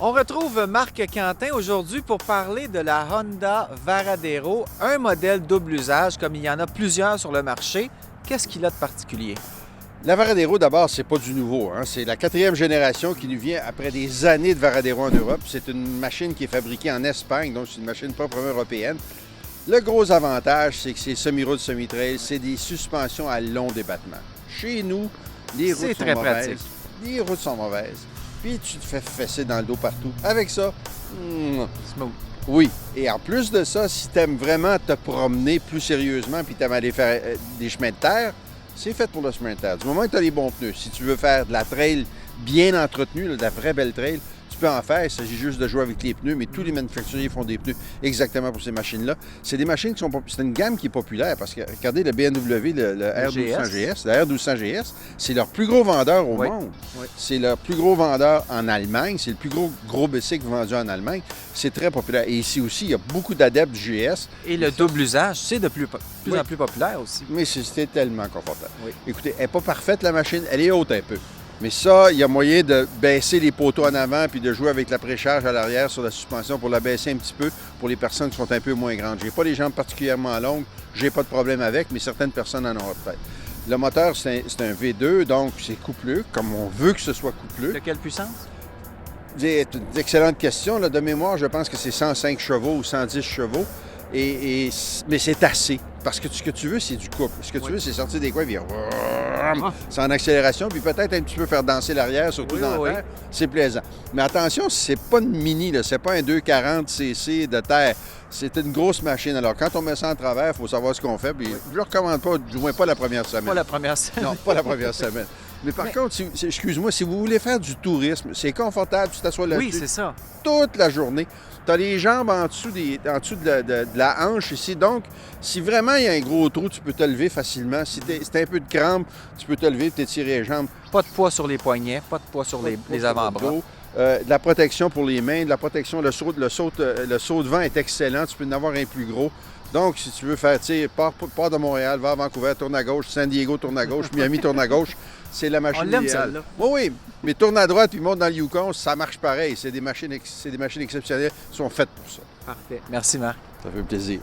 On retrouve Marc Quentin aujourd'hui pour parler de la Honda Varadero, un modèle double usage comme il y en a plusieurs sur le marché. Qu'est-ce qu'il a de particulier? La Varadero, d'abord, c'est pas du nouveau. C'est la 4e génération qui nous vient après des années de Varadero en Europe. C'est une machine qui est fabriquée en Espagne, donc c'est une machine proprement européenne. Le gros avantage, c'est que c'est semi-route, semi-trail, c'est des suspensions à long débattement. Chez nous, les routes sont mauvaises. pratique. Les routes sont mauvaises. Puis tu te fais fesser dans le dos partout. Avec ça, Smooth. oui. Et en plus de ça, si tu aimes vraiment te promener plus sérieusement puis tu aimes aller faire des chemins de terre, c'est fait pour le chemin de terre. Du moment que tu as les bons pneus, si tu veux faire de la trail bien entretenue, de la vraie belle trail, tu peux en faire. Il s'agit juste de jouer avec les pneus, mais tous les manufacturiers font des pneus exactement pour ces machines-là. C'est des machines qui sont... C'est une gamme qui est populaire parce que, regardez, le BMW, le R1200 GS, le R1200 GS, c'est leur plus gros vendeur au monde. Oui. C'est leur plus gros vendeur en Allemagne. C'est le plus gros bicycle vendu en Allemagne. C'est très populaire. Et ici aussi, il y a beaucoup d'adeptes du GS. Et le double usage, c'est de plus en plus populaire aussi. Mais c'est tellement confortable. Oui. Écoutez, elle n'est pas parfaite, la machine. Elle est haute un peu. Mais ça, il y a moyen de baisser les poteaux en avant puis de jouer avec la précharge à l'arrière sur la suspension pour la baisser un petit peu pour les personnes qui sont un peu moins grandes. J'ai pas les jambes particulièrement longues, j'ai pas de problème avec, mais certaines personnes en auront peut-être. Le moteur, c'est un V2, donc c'est coupleux, comme on veut que ce soit coupleux. De quelle puissance? C'est une excellente question. Là, de mémoire, je pense que c'est 105 chevaux ou 110 chevaux. Mais c'est assez. Parce que ce que tu veux, c'est du couple. Ce que tu veux, c'est sortir des coins et dire... C'est en accélération, puis peut-être un petit peu faire danser l'arrière, surtout dans la terre. C'est plaisant. Mais attention, c'est pas une mini, c'est pas un 240 cc de terre. C'est une grosse machine. Alors, quand on met ça en travers, il faut savoir ce qu'on fait. Puis je ne le recommande pas, du moins pas la première semaine. Pas la première semaine. Non, pas la première semaine. Mais par contre, excuse-moi, si vous voulez faire du tourisme, c'est confortable, tu t'assois là-dessus. Oui, c'est ça. Toute la journée. Tu as les jambes en dessous, de la hanche ici. Donc, si vraiment il y a un gros trou, tu peux te lever facilement. Si tu as un peu de crampe, tu peux te lever et t'étirer les jambes. Pas de poids sur les poignets, pas de poids sur les avant-bras. De la protection pour les mains, de la protection, le saut de vent est excellent. Tu peux en avoir un plus gros. Donc, si tu veux faire, tu sais, pars de Montréal, va à Vancouver, tourne à gauche, San Diego, tourne à gauche, Miami, tourne à gauche, c'est la machine On l'aime, idéale. celle-là. Oui, mais tourne à droite puis monte dans le Yukon, ça marche pareil. C'est des machines exceptionnelles, qui sont faites pour ça. Parfait. Merci, Marc. Ça fait plaisir.